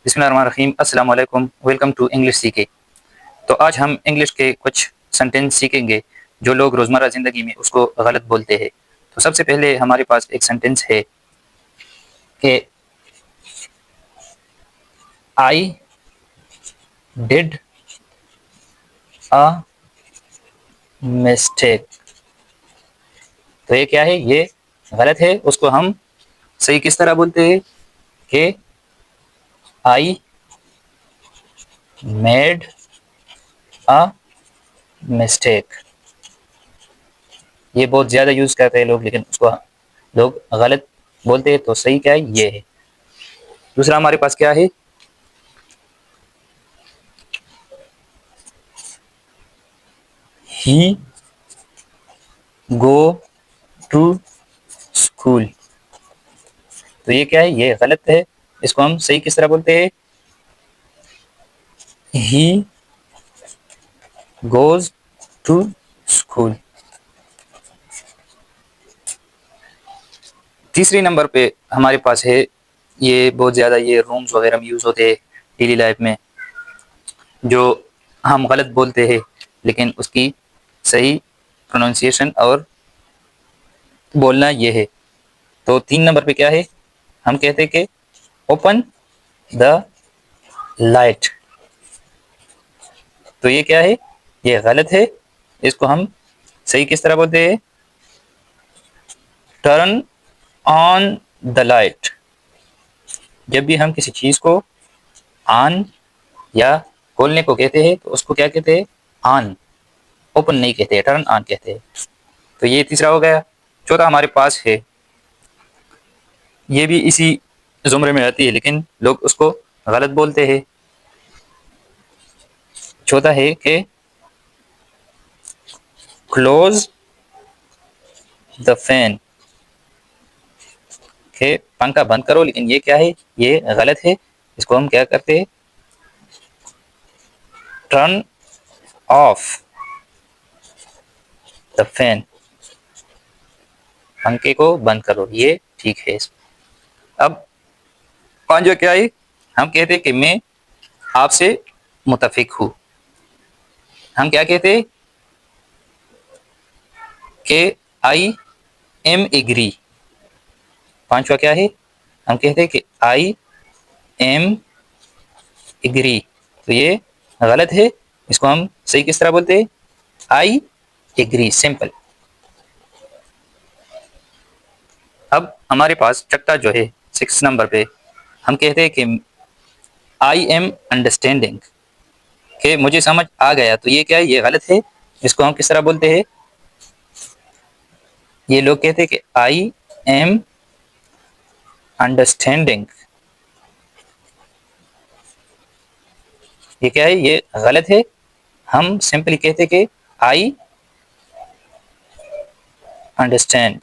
بسم اللہ الرحمن الرحیم، السلام علیکم، ویلکم ٹو انگلش سیکھے۔ تو آج ہم انگلش کے کچھ سینٹینس سیکھیں گے جو لوگ روزمرہ زندگی میں اس کو غلط بولتے ہیں۔ تو سب سے پہلے ہمارے پاس ایک سینٹینس ہے کہ آئی ڈڈ اے مسٹیک۔ تو یہ کیا ہے؟ یہ غلط ہے۔ اس کو ہم صحیح کس طرح بولتے ہیں کہ آئی میڈ اے مسٹیک۔ یہ بہت زیادہ یوز کرتے ہیں لوگ، لیکن اس کو لوگ غلط بولتے ہیں۔ تو صحیح کیا ہے؟ یہ ہے۔ دوسرا ہمارے پاس کیا ہے؟ ہی گو ٹو اسکول۔ تو یہ کیا ہے؟ یہ غلط ہے۔ اس کو ہم صحیح کس طرح بولتے ہیں؟ He goes to school. تیسری نمبر پہ ہمارے پاس ہے، یہ بہت زیادہ یہ رومز وغیرہ میں یوز ہوتے ہیں ڈیلی لائف میں، جو ہم غلط بولتے ہیں لیکن اس کی صحیح پروننسیشن اور بولنا یہ ہے۔ تو 3 نمبر پہ کیا ہے؟ ہم کہتے ہیں کہ اوپن دا لائٹ۔ تو یہ کیا ہے؟ یہ غلط ہے۔ اس کو ہم صحیح کس طرح بولتے ہیں؟ Turn on the light. جب بھی ہم کسی چیز کو آن یا کھولنے کو کہتے ہیں تو اس کو کیا کہتے ہیں؟ آن۔ اوپن نہیں کہتے ہیں، ٹرن آن کہتے ہیں۔ تو یہ تیسرا ہو گیا۔ چوتھا ہمارے پاس ہے، یہ بھی اسی زمرے میں آتی ہے لیکن لوگ اس کو غلط بولتے ہیں۔ چوتھا ہے کہ کلوز دا فین، کہ پنکھا بند کرو، لیکن یہ کیا ہے؟ یہ غلط ہے۔ اس کو ہم کیا کرتے ہیں؟ ٹرن آف دا فین، پنکھے کو بند کرو، یہ ٹھیک ہے۔ اب پانچواں کیا ہے؟ ہم کہتے ہیں کہ میں آپ سے متفق ہوں۔ ہم کیا کہتے ہیں؟ کہ آئی ایم ایگری۔ پانچواں کیا ہے؟ ہم کہتے ہیں کہ آئی ایم ایگری۔ تو یہ غلط ہے۔ اس کو ہم صحیح کس طرح بولتے ہیں؟ I agree, simple. اب ہمارے پاس چکتا جو ہے 6 نمبر پہ، ہم کہتے ہیں کہ آئی ایم انڈرسٹینڈنگ، کہ مجھے سمجھ آ گیا۔ تو یہ کیا ہے؟ یہ غلط ہے۔ اس کو ہم کس طرح بولتے ہیں؟ یہ لوگ کہتے ہیں کہ آئی ایم انڈرسٹینڈنگ، یہ کیا ہے؟ یہ غلط ہے۔ ہم سمپلی کہتے کہ آئی انڈرسٹینڈ،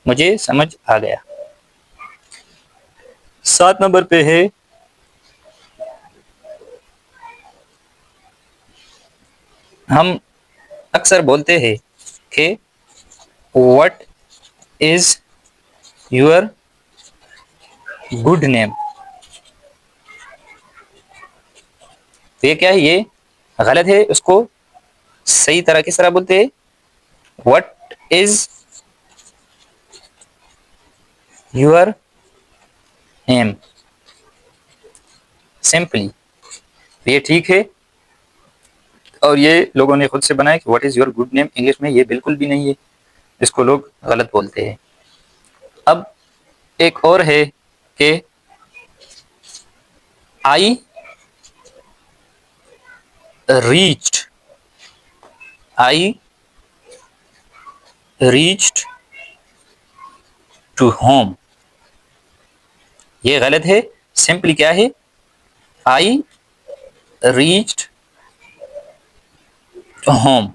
مجھے سمجھ آ گیا۔ 7 نمبر پہ ہے، ہم اکثر بولتے ہیں کہ what is your good name. تو یہ کیا ہے؟ یہ غلط ہے۔ اس کو صحیح طرح کس طرح بولتے ہیں؟ What is your name, simply. یہ ٹھیک ہے، اور یہ لوگوں نے خود سے بنایا کہ what is your good name English میں، یہ بالکل بھی نہیں ہے۔ اس کو لوگ غلط بولتے ہیں۔ اب ایک اور ہے کہ I reached, I reached to home. یہ غلط ہے۔ سمپلی کیا ہے؟ I reached to home.